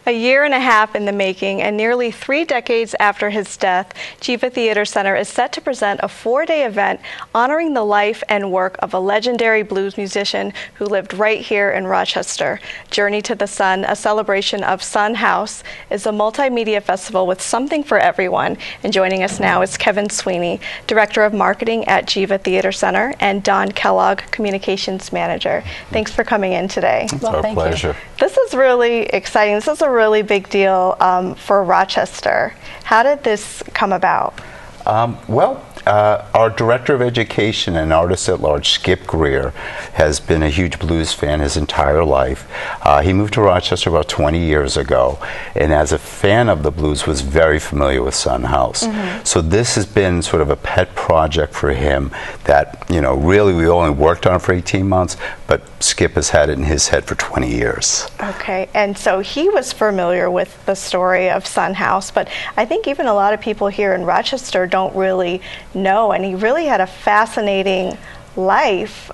A year and a half in the making and nearly 3 decades after his death, Geva Theatre Center is set to present a 4-day event honoring the life and work of a legendary blues musician who lived right here in Rochester. Journey to the Sun, a celebration of Sun House, is a multimedia festival with something for everyone. And joining us now is Kevin Sweeney, Director of Marketing at Geva Theatre Center, and Don Kellogg, Communications Manager. Thanks for coming in today. It's our pleasure. This is really exciting. This is a really big deal for Rochester. How did this come about? Our Director of Education and Artist at Large, Skip Greer, has been a huge blues fan his entire life. He moved to Rochester about 20 years ago, and as a fan of the blues was very familiar with Sun House. So this has been sort of a pet project for him that, you know, really we only worked on it for 18 months, but Skip has had it in his head for 20 years. Okay, and so he was familiar with the story of Sun House, but I think even a lot of people here in Rochester don't really know, and he really had a fascinating life.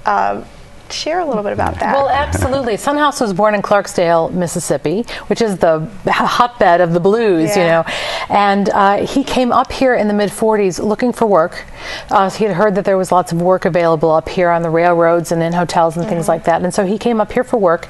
Share a little bit about that. Well, absolutely. Sun House was born in Clarksdale, Mississippi, which is the hotbed of the blues, you know. And he came up here in the mid-40s looking for work. He had heard that there was lots of work available up here on the railroads and in hotels and things like that. And so he came up here for work,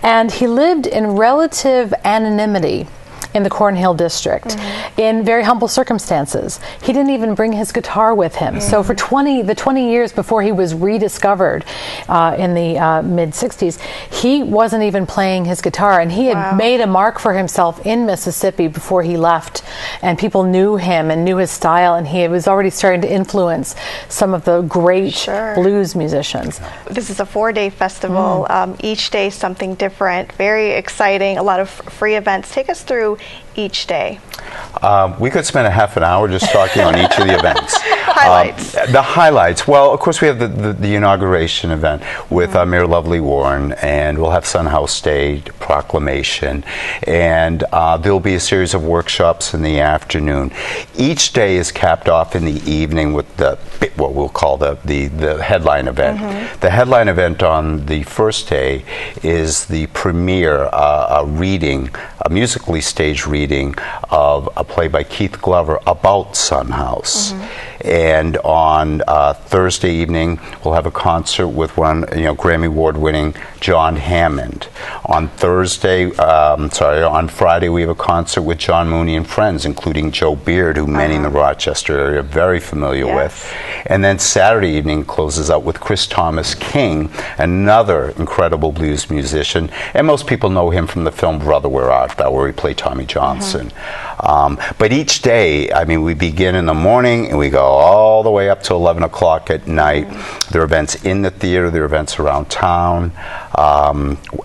and he lived in relative anonymity in the Cornhill district, in very humble circumstances. He didn't even bring his guitar with him. So for 20 years before he was rediscovered in the mid-60s, he wasn't even playing his guitar, and he had made a mark for himself in Mississippi before he left, and people knew him and knew his style, and he was already starting to influence some of the great blues musicians. This is a 4-day festival, each day something different, very exciting, a lot of free events. Take us through each day. We could spend a half an hour just talking on each of the events. Highlights. The highlights. Well, of course, we have the inauguration event with Mayor Lovely Warren, and we'll have Sun House Day, proclamation, and there'll be a series of workshops in the afternoon. Each day is capped off in the evening with what we'll call the headline event. The headline event on the first day is the premiere, a musically staged reading of a play by Keith Glover about Sun House. And on Thursday evening, we'll have a concert with Grammy Award-winning John Hammond. On Friday, we have a concert with John Mooney and friends, including Joe Beard, who many in the Rochester area are very familiar with. And then Saturday evening closes out with Chris Thomas King, another incredible blues musician. And most people know him from the film Brother, Where Art Thou, where he played Tommy Johnson. But each day, I mean, we begin in the morning and we go all the way up to 11 o'clock at night. There are events in the theater, there are events around town.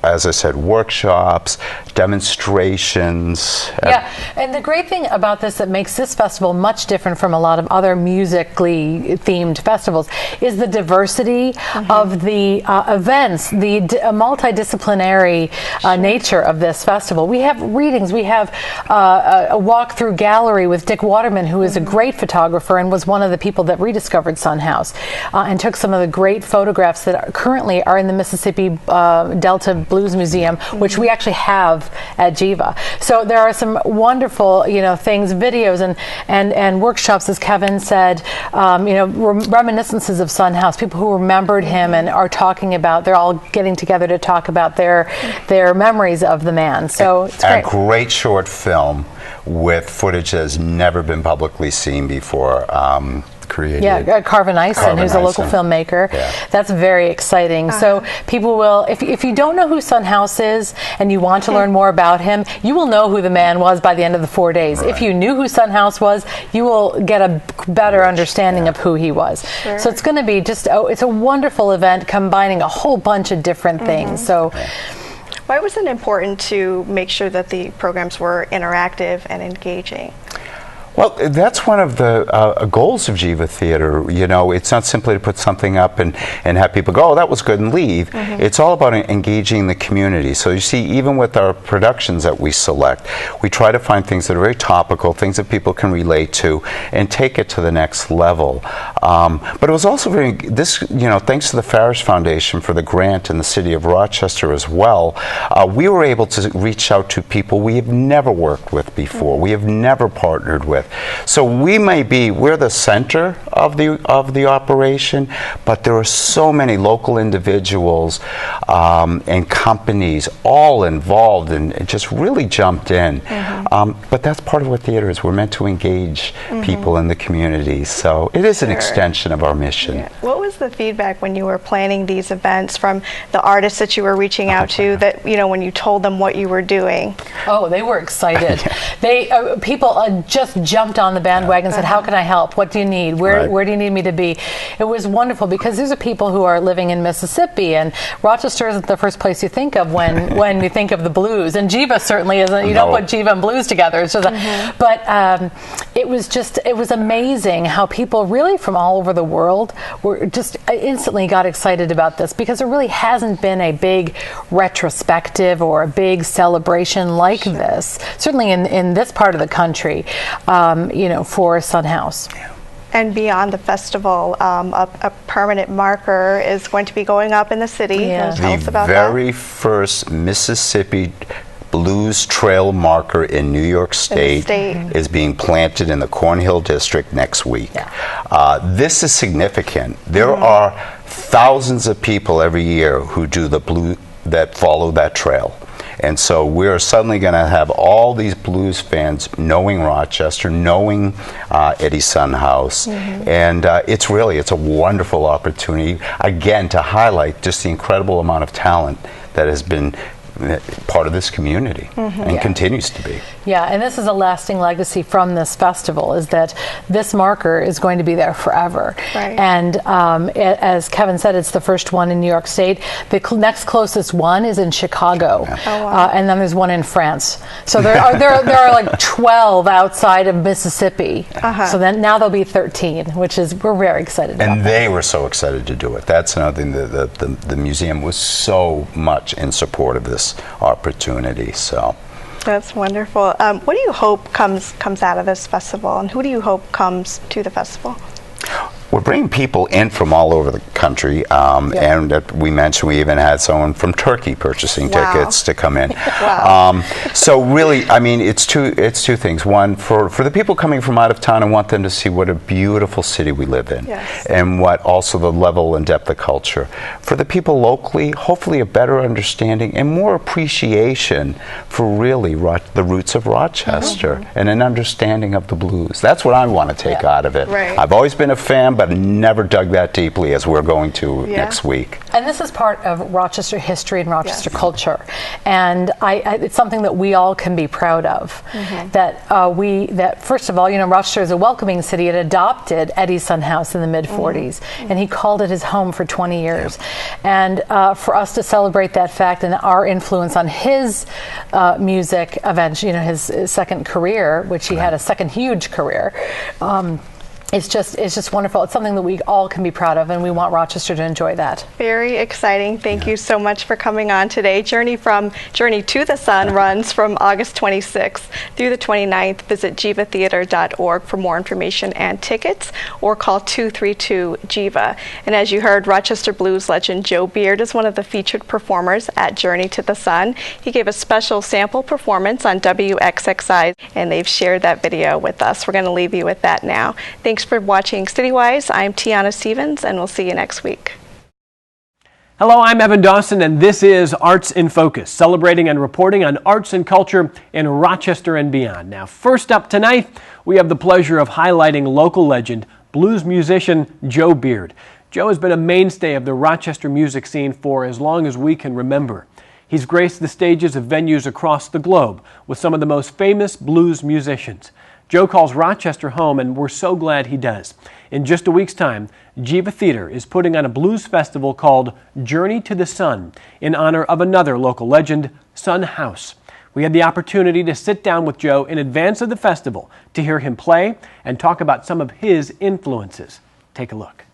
As I said, workshops, demonstrations. Yeah, and the great thing about this that makes this festival much different from a lot of other musically themed festivals is the diversity of the events, the multidisciplinary nature of this festival. We have readings, we have a walk-through gallery with Dick Waterman, who is a great photographer and was one of the people that rediscovered Sun House and took some of the great photographs that currently are in the Mississippi Delta Blues Museum, which we actually have at Geva. So there are some wonderful, things, videos and workshops, as Kevin said, reminiscences of Sun House, people who remembered him and are talking about, they're all getting together to talk about their memories of the man. So it's great. A great short film with footage that has never been publicly seen before. Created. Yeah, Carvin Ison, who's a local filmmaker. That's very exciting. So people will, if you don't know who Sun House is and you want to learn more about him, you will know who the man was by the end of the 4 days. If you knew who Sun House was, you will get a better understanding of who he was. So it's going to be it's a wonderful event combining a whole bunch of different things. So. Why was it important to make sure that the programs were interactive and engaging? Well, that's one of the goals of Geva Theatre. You know, it's not simply to put something up and have people go, oh, that was good, and leave. It's all about engaging the community. So you see, even with our productions that we select, we try to find things that are very topical, things that people can relate to, and take it to the next level. But it was also thanks to the Farish Foundation for the grant in the city of Rochester as well, we were able to reach out to people we have never worked with before, we have never partnered with. So we're the center of the operation, but there are so many local individuals and companies all involved and just really jumped in. But that's part of what theater is. We're meant to engage people in the community. So it is an extension of our mission. Yeah. What was the feedback when you were planning these events from the artists that you were reaching out to, that, you know, when you told them what you were doing? Oh, they were excited. People just jumped on the bandwagon and said, how can I help? What do you need? Where do you need me to be? It was wonderful because these are people who are living in Mississippi, and Rochester isn't the first place you think of when you think of the blues. And Geva certainly isn't. You don't put Geva and blues together. It's just but it was amazing how people really from all over the world were just instantly got excited about this, because there really hasn't been a big retrospective or a big celebration like this, certainly in this part of the country, for Sun House. And beyond the festival, a permanent marker is going to be going up in the city. Yeah. Tell us about the very first Mississippi Blues Trail marker in New York State is being planted in the Cornhill District next week. This is significant. There are thousands of people every year who do that follow that trail. And so we're suddenly going to have all these blues fans knowing Rochester, knowing Eddie Sun House, and it's a wonderful opportunity, again, to highlight just the incredible amount of talent that has been part of this community and continues to be. Yeah, and this is a lasting legacy from this festival, is that this marker is going to be there forever. Right. And as Kevin said, it's the first one in New York State. The next closest one is in Chicago. Oh, wow. And then there's one in France. So there are like 12 outside of Mississippi. So then now there'll be 13, we're very excited about. And they were so excited to do it. That's another thing. The museum was so much in support of this opportunity. So that's wonderful. What do you hope comes out of this festival, and who do you hope comes to the festival? We're bringing people in from all over the country, and we mentioned we even had someone from Turkey purchasing tickets to come in. So really, I mean, it's two things. One, for the people coming from out of town, I want them to see what a beautiful city we live in, and what also the level and depth of culture. For the people locally, hopefully a better understanding and more appreciation for really the roots of Rochester and an understanding of the blues. That's what I want to take out of it. Right. I've always been a fan, but never dug that deeply as we're going to next week. And this is part of Rochester history and Rochester culture, and it's something that we all can be proud of. That first of all, Rochester is a welcoming city. It adopted Eddie Sun House in the mid '40s, and he called it his home for 20 years. And for us to celebrate that fact and our influence on his music events, his second career, which he had a second huge career. It's just wonderful. It's something that we all can be proud of, and we want Rochester to enjoy that. Very exciting. Thank you so much for coming on today. Journey to the Sun runs from August 26th through the 29th. Visit gevatheater.org for more information and tickets, or call 232-GEVA. And as you heard, Rochester blues legend Joe Beard is one of the featured performers at Journey to the Sun. He gave a special sample performance on WXXI, and they've shared that video with us. We're going to leave you with that now. Thanks for watching CityWise. I'm Tiana Stevens, and we'll see you next week. Hello, I'm Evan Dawson, and this is Arts in Focus, celebrating and reporting on arts and culture in Rochester and beyond. Now, first up tonight, we have the pleasure of highlighting local legend, blues musician Joe Beard. Joe has been a mainstay of the Rochester music scene for as long as we can remember. He's graced the stages of venues across the globe with some of the most famous blues musicians. Joe calls Rochester home, and we're so glad he does. In just a week's time, Geva Theatre is putting on a blues festival called Journey to the Sun in honor of another local legend, Sun House. We had the opportunity to sit down with Joe in advance of the festival to hear him play and talk about some of his influences. Take a look.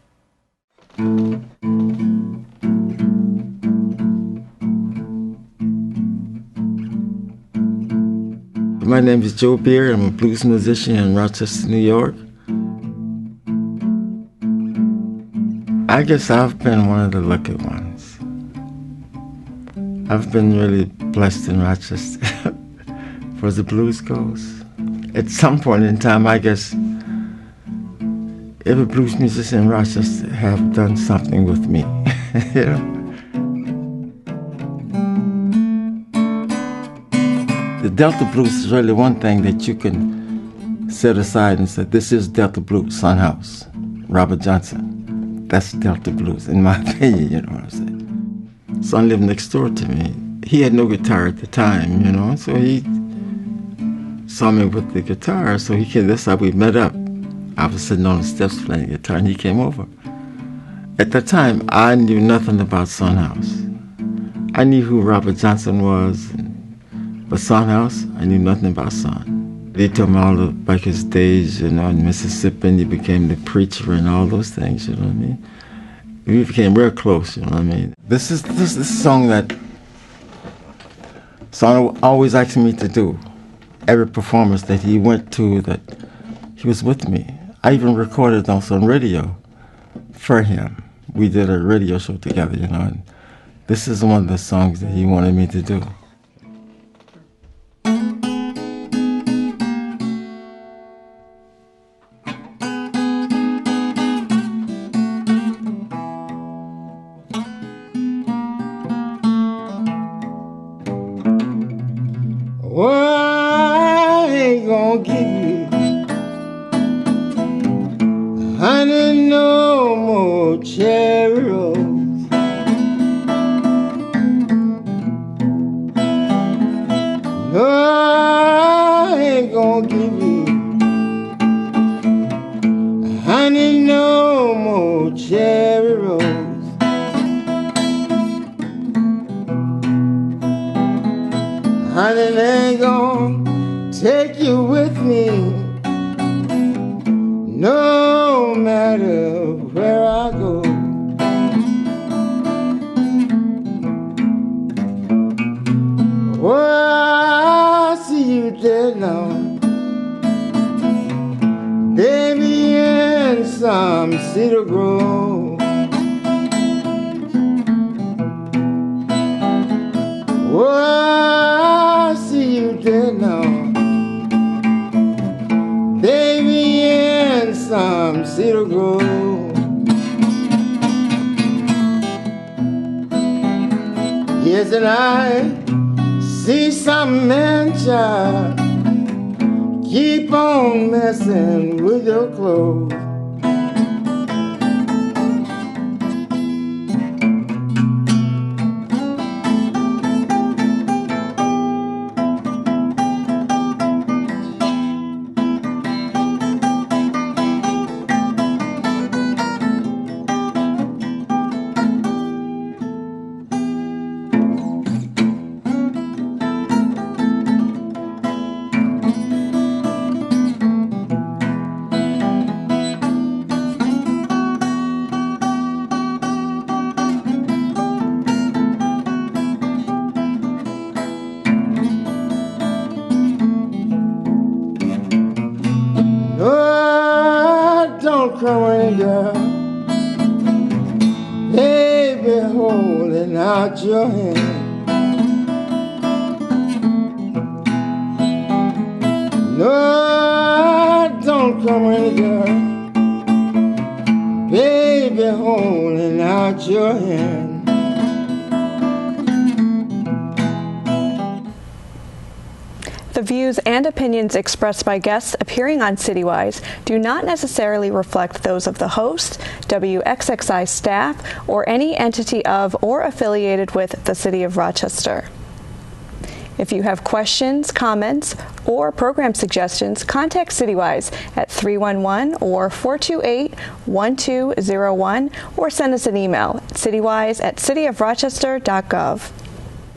My name is Joe Beer. I'm a blues musician in Rochester, New York. I guess I've been one of the lucky ones. I've been really blessed in Rochester for the blues goes. At some point in time, I guess every blues musician in Rochester have done something with me. You know? The Delta Blues is really one thing that you can set aside and say, this is Delta Blues, Son House, Robert Johnson. That's Delta Blues, in my opinion, you know what I'm saying. Son lived next door to me. He had no guitar at the time, you know, so he saw me with the guitar, so he came, that's how we met up. I was sitting on the steps playing guitar, and he came over. At that time, I knew nothing about Son House. I knew who Robert Johnson was, but Son House, I knew nothing about Son. They told me all about his days, you know, in Mississippi, and he became the preacher and all those things, you know what I mean? We became real close, you know what I mean? This is a song that Son always asked me to do. Every performance that he went to, that he was with me. I even recorded also on radio for him. We did a radio show together, you know, and this is one of the songs that he wanted me to do. I ain't gonna give you honey, no more cherry rose. No, I ain't gonna give you honey, no more cherry rose. Honey, ain't gonna take you with me, no matter where I go. Oh, I see you there now, baby, in some cedar grove. Oh, I see you there now, baby, in some cedar grove. Yes, and I see some man child keep on messing with your clothes. Don't cry, girl, baby, holding out your hand. No, don't cry, girl, baby, holding out your hand. The views and opinions expressed by guests appearing on CityWise do not necessarily reflect those of the host, WXXI staff, or any entity of or affiliated with the City of Rochester. If you have questions, comments, or program suggestions, contact CityWise at 311 or 428-1201 or send us an email at citywise@cityofrochester.gov.